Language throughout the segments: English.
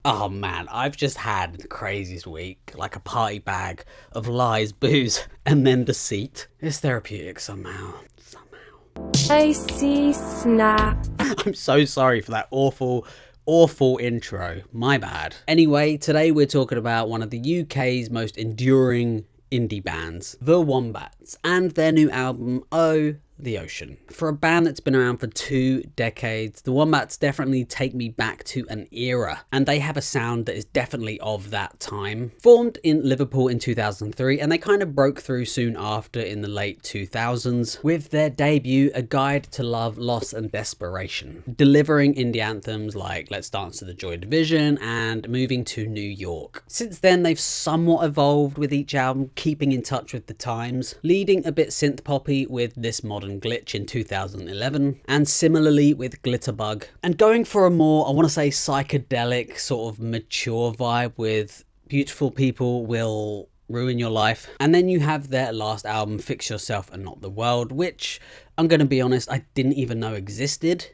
Oh man, I've just had the craziest week, like a party bag of lies, booze, and then deceit. It's therapeutic somehow. I see snap. I'm so sorry for that awful intro. My bad. Anyway, today we're talking about one of the UK's most enduring indie bands, the Wombats, and their new album, Oh, the Ocean. For a band that's been around for 2 decades, the Wombats definitely take me back to an era, and they have a sound that is definitely of that time. Formed in Liverpool in 2003, and they kind of broke through soon after in the late 2000s with their debut, A Guide to Love, Loss and Desperation, delivering indie anthems like Let's Dance to the Joy Division and Moving to New York. Since then, they've somewhat evolved with each album, keeping in touch with the times, leading a bit synth poppy with This Modern Glitch in 2011, and similarly with Glitterbug, and going for a more, I want to say, psychedelic sort of mature vibe with Beautiful People Will Ruin Your Life. And then you have their last album, Fix Yourself and Not the World, which I'm going to be honest, I didn't even know existed.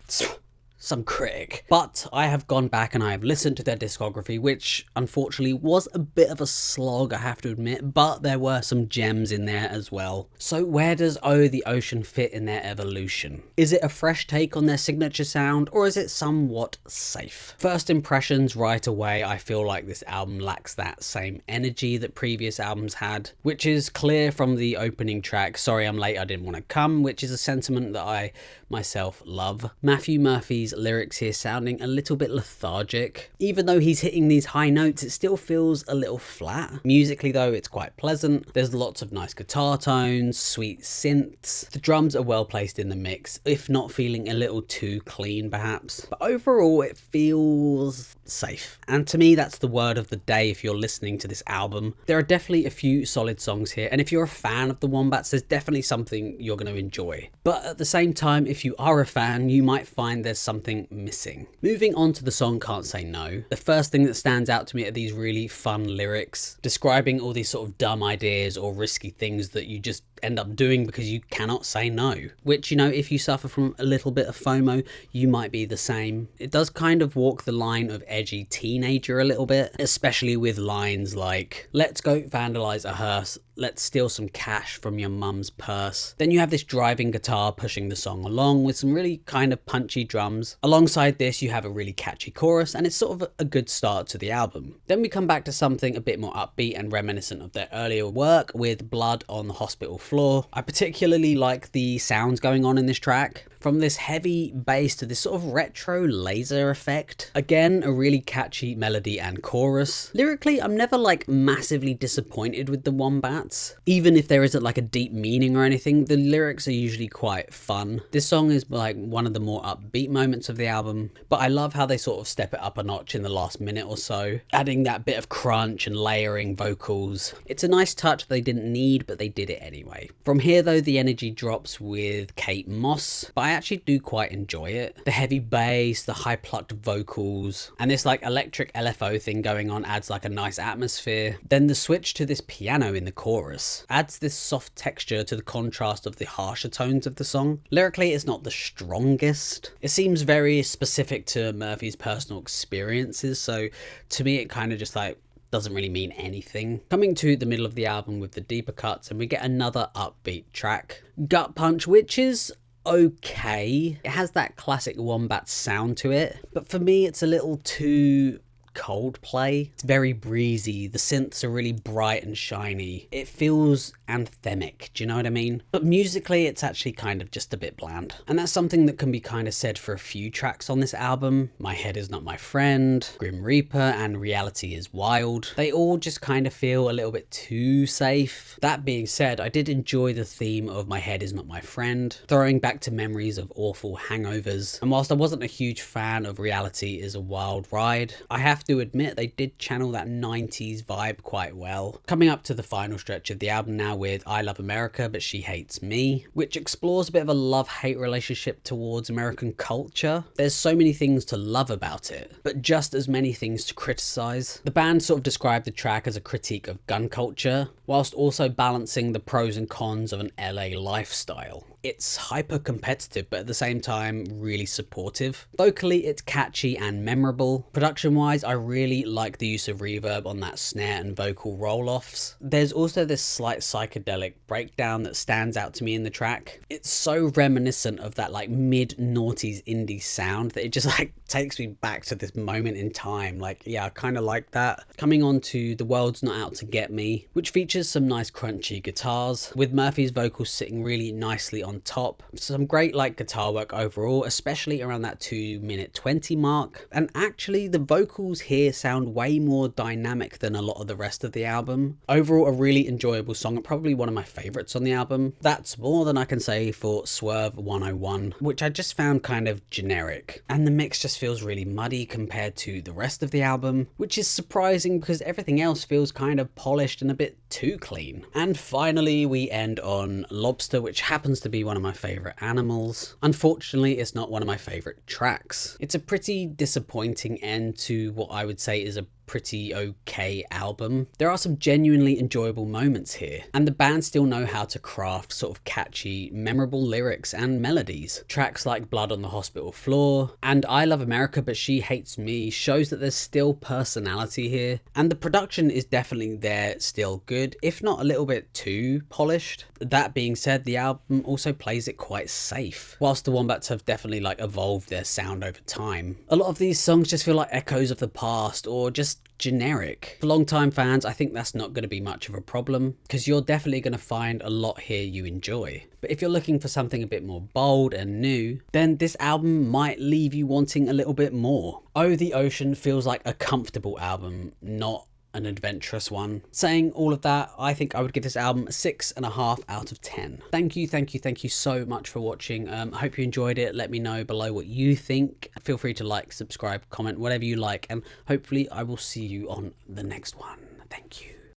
Some critic. But I have gone back and I have listened to their discography, which unfortunately was a bit of a slog, I have to admit, but there were some gems in there as well. So where does Oh, the Ocean fit in their evolution? Is it a fresh take on their signature sound, or is it somewhat safe? First impressions right away, I feel like this album lacks that same energy that previous albums had, which is clear from the opening track, Sorry I'm Late, I Didn't Want to Come, which is a sentiment that I myself love. Matthew Murphy's lyrics here sounding a little bit lethargic. Even though he's hitting these high notes, it still feels a little flat. Musically though, it's quite pleasant. There's lots of nice guitar tones, sweet synths. The drums are well placed in the mix, if not feeling a little too clean perhaps. But overall, it feels safe. And to me, that's the word of the day if you're listening to this album. There are definitely a few solid songs here, and if you're a fan of the Wombats, there's definitely something you're going to enjoy. But at the same time, if you are a fan, you might find there's something missing. Moving on to the song Can't Say No, the first thing that stands out to me are these really fun lyrics describing all these sort of dumb ideas or risky things that you just end up doing because you cannot say no, which, you know, if you suffer from a little bit of FOMO, you might be the same. It does kind of walk the line of edgy teenager a little bit, especially with lines like let's go vandalize a hearse, let's steal some cash from your mum's purse. Then you have this driving guitar pushing the song along with some really kind of punchy drums. Alongside this, you have a really catchy chorus, and it's sort of a good start to the album. Then we come back to something a bit more upbeat and reminiscent of their earlier work with Blood on the Hospital Floor. I particularly like the sounds going on in this track. From this heavy bass to this sort of retro laser effect. Again, a really catchy melody and chorus. Lyrically, I'm never like massively disappointed with the Wombats. Even if there isn't like a deep meaning or anything, the lyrics are usually quite fun. This song is like one of the more upbeat moments of the album, but I love how they sort of step it up a notch in the last minute or so, adding that bit of crunch and layering vocals. It's a nice touch they didn't need, but they did it anyway. From here though, the energy drops with Kate Moss, but I actually do quite enjoy it. The heavy bass, the high plucked vocals, and this like electric LFO thing going on adds like a nice atmosphere. Then the switch to this piano in the chorus adds this soft texture to the contrast of the harsher tones of the song. Lyrically, it's not the strongest. It seems very specific to Murphy's personal experiences, so to me it kind of just like doesn't really mean anything. Coming to the middle of the album with the deeper cuts, and we get another upbeat track, Gut Punch, which is okay. It has that classic Wombat sound to it, but for me it's a little too Coldplay. It's very breezy. The synths are really bright and shiny. It feels anthemic, do you know what I mean? But musically, it's actually kind of just a bit bland. And that's something that can be kind of said for a few tracks on this album. My Head Is Not My Friend, Grim Reaper, and Reality Is Wild. They all just kind of feel a little bit too safe. That being said, I did enjoy the theme of My Head Is Not My Friend, throwing back to memories of awful hangovers. And whilst I wasn't a huge fan of Reality Is a Wild Ride, I have to admit they did channel that 90s vibe quite well. Coming up to the final stretch of the album now with I Love America But She Hates Me, which explores a bit of a love-hate relationship towards American culture. There's so many things to love about it, but just as many things to criticize. The band sort of described the track as a critique of gun culture, whilst also balancing the pros and cons of an LA lifestyle. It's hyper competitive, but at the same time, really supportive. Vocally, it's catchy and memorable. Production wise, I really like the use of reverb on that snare and vocal roll-offs. There's also this slight psychedelic breakdown that stands out to me in the track. It's so reminiscent of that like mid-noughties indie sound that it just like takes me back to this moment in time. Like, yeah, I kind of like that. Coming on to The World's Not Out to Get Me, which features some nice crunchy guitars, with Murphy's vocals sitting really nicely on top. Some great like guitar work overall, especially around that 2:20 mark. And actually the vocals here sound way more dynamic than a lot of the rest of the album. Overall, a really enjoyable song and probably one of my favorites on the album. That's more than I can say for Swerve 101, which I just found kind of generic. And the mix just feels really muddy compared to the rest of the album, which is surprising because everything else feels kind of polished and a bit too clean. And finally, we end on Lobster, which happens to be one of my favorite animals. Unfortunately, it's not one of my favorite tracks. It's a pretty disappointing end to what I would say is a pretty okay album. There are some genuinely enjoyable moments here, and the band still know how to craft sort of catchy, memorable lyrics and melodies. Tracks like Blood on the Hospital Floor and I Love America But She Hates Me shows that there's still personality here, and the production is definitely there, still good, if not a little bit too polished. That being said, the album also plays it quite safe, whilst the Wombats have definitely like evolved their sound over time. A lot of these songs just feel like echoes of the past or just generic. For long-time fans, I think that's not going to be much of a problem, because you're definitely going to find a lot here you enjoy. But if you're looking for something a bit more bold and new, then this album might leave you wanting a little bit more. Oh, the Ocean feels like a comfortable album, not an adventurous one. Saying all of that, I think I would give this album a 6.5 out of 10. Thank you so much for watching. I hope you enjoyed it. Let me know below what you think. Feel free to like, subscribe, comment, whatever you like, and hopefully I will see you on the next one. Thank you.